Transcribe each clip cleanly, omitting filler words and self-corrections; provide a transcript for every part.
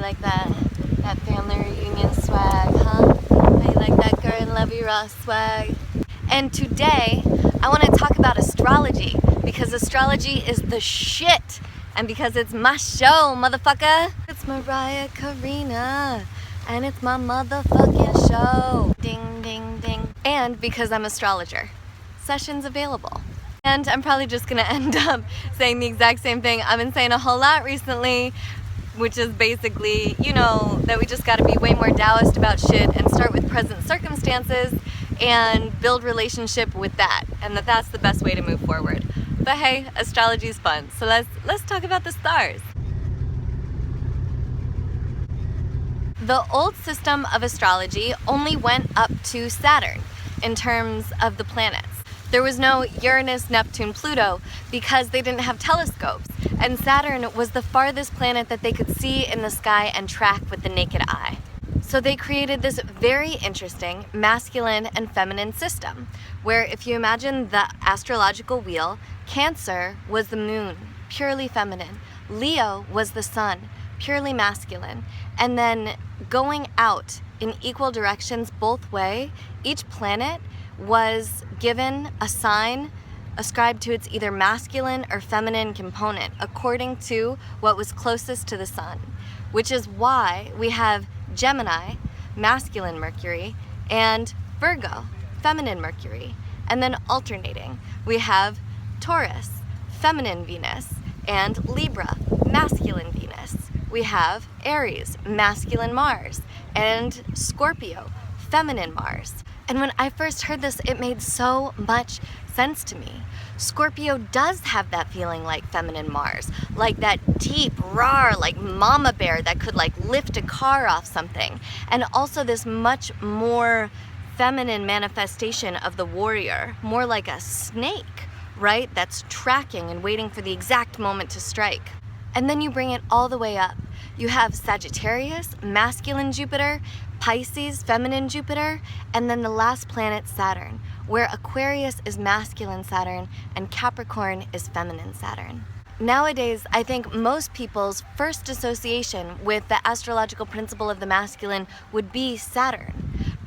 like that family reunion swag, huh? How you like that Girl and Levy Ross swag? And today, I want to talk about astrology, because astrology is the shit, and because it's my show, motherfucker. It's Maraya Karena, and it's my motherfucking show. Ding, ding, ding. And because I'm astrologer. Sessions available. And I'm probably just gonna end up saying the exact same thing I've been saying a whole lot recently, which is basically, you know, that we just gotta be way more Taoist about shit and start with present circumstances and build relationship with that, and that's the best way to move forward. But hey, astrology is fun, so let's talk about the stars. The old system of astrology only went up to Saturn in terms of the planets. There was no Uranus, Neptune, Pluto because they didn't have telescopes, and Saturn was the farthest planet that they could see in the sky and track with the naked eye. So they created this very interesting masculine and feminine system, where if you imagine the astrological wheel, Cancer was the moon, purely feminine. Leo was the sun, purely masculine. And then going out in equal directions both way, each planet was given a sign ascribed to its either masculine or feminine component according to what was closest to the sun, which is why we have Gemini, masculine Mercury, and Virgo, feminine Mercury. And then alternating, we have Taurus, feminine Venus, and Libra, masculine Venus. We have Aries, masculine Mars, and Scorpio, feminine Mars. And when I first heard this, it made so much sense to me. Scorpio does have that feeling like feminine Mars, like that deep, raw, like mama bear that could like lift a car off something. And also this much more feminine manifestation of the warrior, more like a snake, right? That's tracking and waiting for the exact moment to strike. And then you bring it all the way up. You have Sagittarius, masculine Jupiter, Pisces, feminine Jupiter, and then the last planet, Saturn, where Aquarius is masculine Saturn and Capricorn is feminine Saturn. Nowadays, I think most people's first association with the astrological principle of the masculine would be Saturn,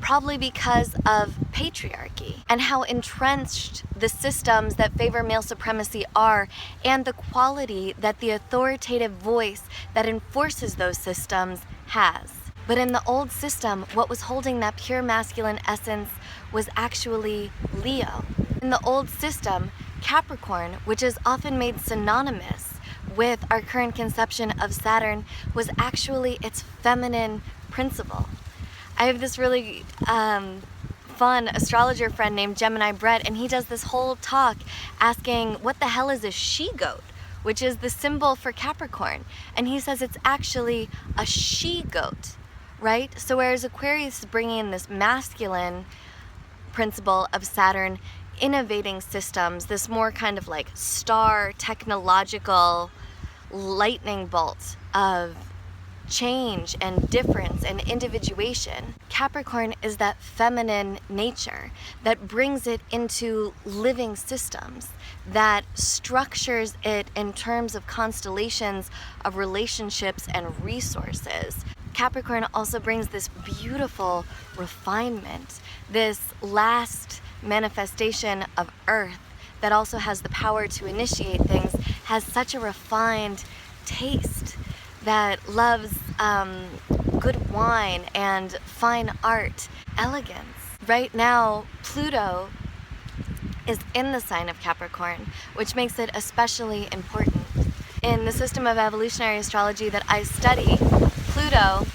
probably because of patriarchy and how entrenched the systems that favor male supremacy are, and the quality that the authoritative voice that enforces those systems has. But in the old system, what was holding that pure masculine essence was actually Leo. In the old system, Capricorn, which is often made synonymous with our current conception of Saturn, was actually its feminine principle. I have this really fun astrologer friend named Gemini Brett, and he does this whole talk asking what the hell is a she-goat, which is the symbol for Capricorn. And he says it's actually a she-goat, right? So whereas Aquarius is bringing in this masculine principle of Saturn, innovating systems, this more kind of like star technological lightning bolt of change and difference and individuation. Capricorn is that feminine nature that brings it into living systems, that structures it in terms of constellations of relationships and resources. Capricorn also brings this beautiful refinement, this last manifestation of Earth that also has the power to initiate things, has such a refined taste that loves good wine and fine art, elegance. Right now, Pluto is in the sign of Capricorn, which makes it especially important. In the system of evolutionary astrology that I study, Pluto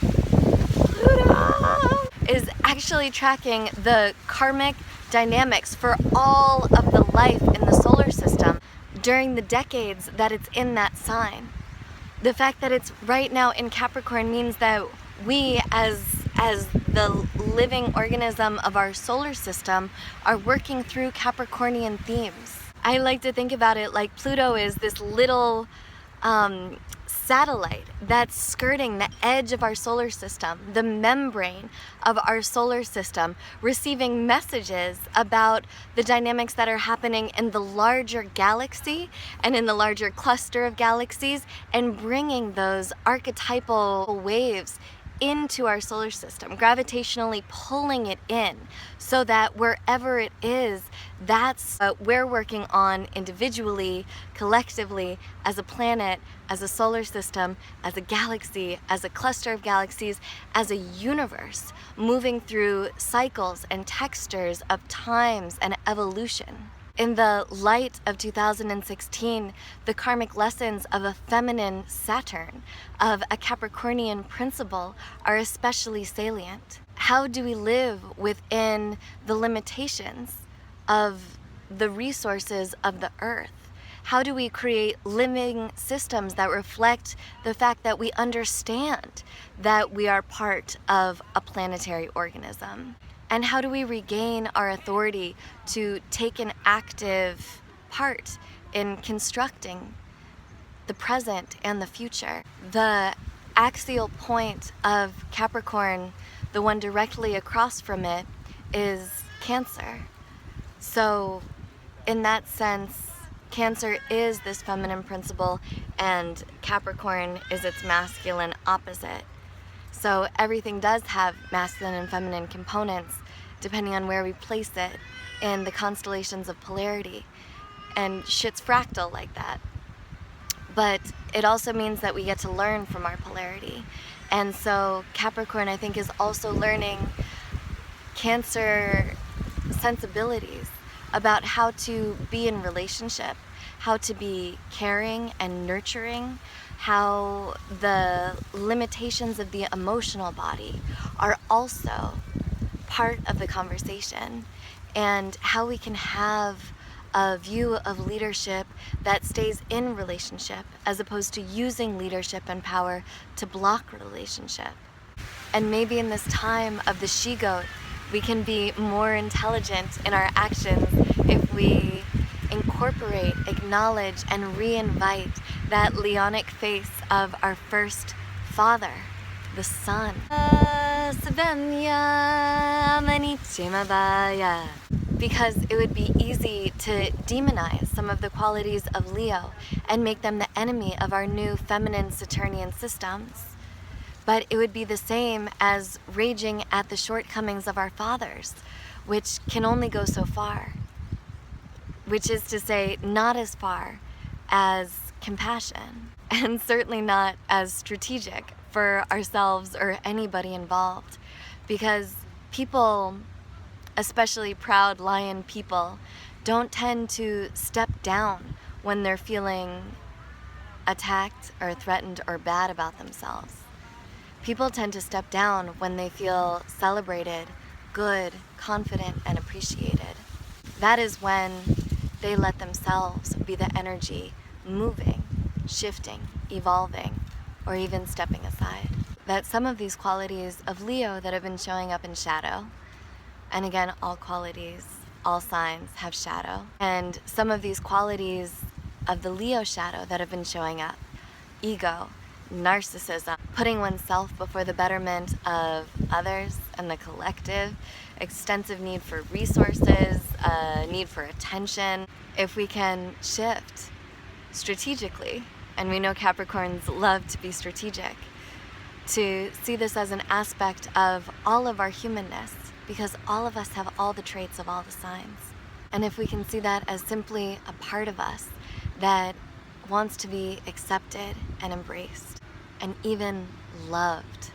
is actually tracking the karmic dynamics for all of the life in the solar system during the decades that it's in that sign. The fact that it's right now in Capricorn means that we, as the living organism of our solar system, are working through Capricornian themes. I like to think about it like Pluto is this little satellite that's skirting the edge of our solar system, the membrane of our solar system, receiving messages about the dynamics that are happening in the larger galaxy and in the larger cluster of galaxies, and bringing those archetypal waves into our solar system, gravitationally pulling it in, so that wherever it is, that's what we're working on individually, collectively, as a planet, as a solar system, as a galaxy, as a cluster of galaxies, as a universe, moving through cycles and textures of times and evolution. In the light of 2016, the karmic lessons of a feminine Saturn, of a Capricornian principle, are especially salient. How do we live within the limitations of the resources of the earth? How do we create living systems that reflect the fact that we understand that we are part of a planetary organism? And how do we regain our authority to take an active part in constructing the present and the future? The axial point of Capricorn, the one directly across from it, is Cancer. So in that sense, Cancer is this feminine principle and Capricorn is its masculine opposite. So everything does have masculine and feminine components depending on where we place it in the constellations of polarity. And shit's fractal like that. But it also means that we get to learn from our polarity. And so Capricorn, I think, is also learning Cancer sensibilities about how to be in relationship, how to be caring and nurturing, how the limitations of the emotional body are also part of the conversation, and how we can have a view of leadership that stays in relationship as opposed to using leadership and power to block relationship. And maybe in this time of the she-goat, we can be more intelligent in our actions if we incorporate, acknowledge, and re-invite that Leonic face of our first father, the sun. Because it would be easy to demonize some of the qualities of Leo and make them the enemy of our new feminine Saturnian systems. But it would be the same as raging at the shortcomings of our fathers, which can only go so far. Which is to say, not as far as compassion, and certainly not as strategic for ourselves or anybody involved. Because people, especially proud lion people, don't tend to step down when they're feeling attacked or threatened or bad about themselves. People tend to step down when they feel celebrated, good, confident, and appreciated. That is when they let themselves be the energy moving, shifting, evolving, or even stepping aside. That some of these qualities of Leo that have been showing up in shadow, and again, all qualities, all signs have shadow, and some of these qualities of the Leo shadow that have been showing up, ego, narcissism, putting oneself before the betterment of others and the collective, extensive need for resources, need for attention. If we can shift strategically, and we know Capricorns love to be strategic, to see this as an aspect of all of our humanness, because all of us have all the traits of all the signs. And if we can see that as simply a part of us that wants to be accepted and embraced and even loved,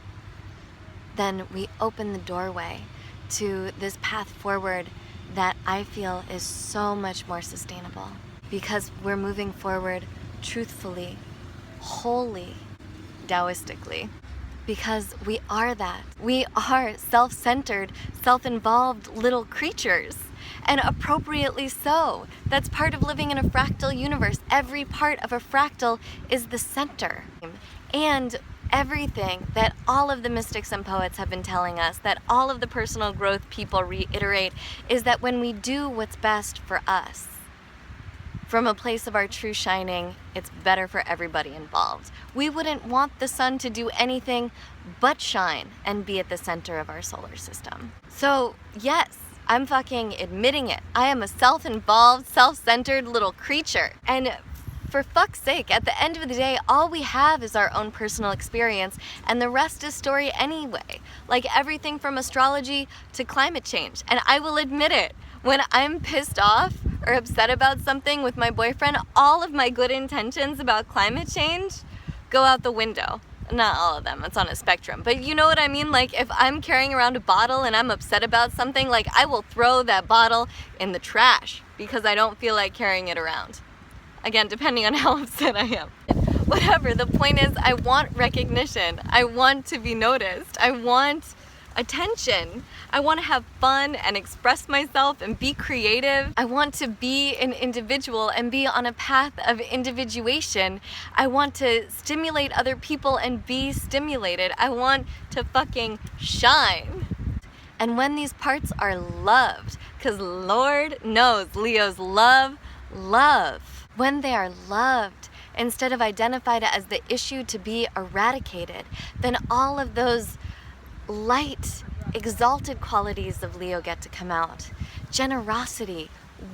then we open the doorway to this path forward that I feel is so much more sustainable, because we're moving forward truthfully, wholly, Taoistically, because we are that. We are self-centered, self-involved little creatures, and appropriately so. That's part of living in a fractal universe. Every part of a fractal is the center. And everything that all of the mystics and poets have been telling us, that all of the personal growth people reiterate, is that when we do what's best for us, from a place of our true shining, it's better for everybody involved. We wouldn't want the sun to do anything but shine and be at the center of our solar system. So yes, I'm fucking admitting it. I am a self-involved, self-centered little creature. And for fuck's sake, at the end of the day, all we have is our own personal experience, and the rest is story anyway. Like everything from astrology to climate change. And I will admit it, when I'm pissed off or upset about something with my boyfriend, all of my good intentions about climate change go out the window. Not all of them, it's on a spectrum. But you know what I mean? Like if I'm carrying around a bottle and I'm upset about something, like I will throw that bottle in the trash because I don't feel like carrying it around. Again, depending on how upset I am. Whatever, the point is I want recognition. I want to be noticed. I want attention. I want to have fun and express myself and be creative. I want to be an individual and be on a path of individuation. I want to stimulate other people and be stimulated. I want to fucking shine. And when these parts are loved, because Lord knows Leos love love. When they are loved, instead of identified as the issue to be eradicated, then all of those light, exalted qualities of Leo get to come out. Generosity,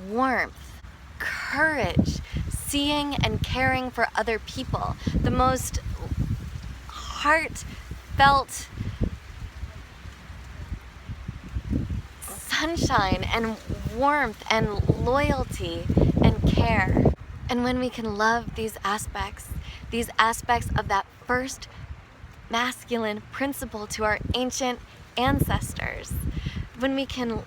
warmth, courage, seeing and caring for other people. The most heartfelt sunshine and warmth and loyalty and care. And when we can love these aspects of that first masculine principle to our ancient ancestors, when we can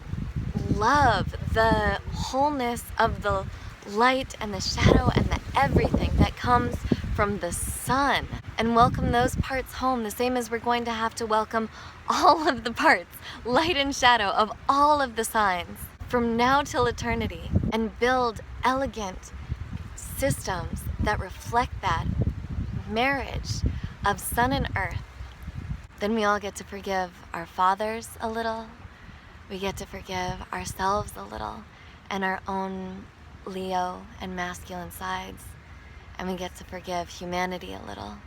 love the wholeness of the light and the shadow and the everything that comes from the sun, and welcome those parts home, the same as we're going to have to welcome all of the parts, light and shadow, of all of the signs from now till eternity, and build elegant systems that reflect that marriage of sun and earth, then we all get to forgive our fathers a little, we get to forgive ourselves a little, and our own Leo and masculine sides, and we get to forgive humanity a little,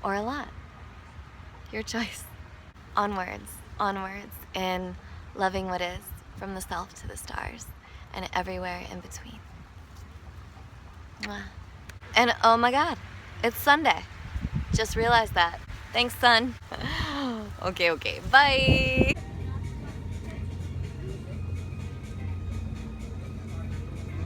or a lot. Your choice. Onwards, onwards, in loving what is, from the self to the stars, and everywhere in between. And oh my God, it's Sunday. Just realized that. Thanks, sun. Okay, bye.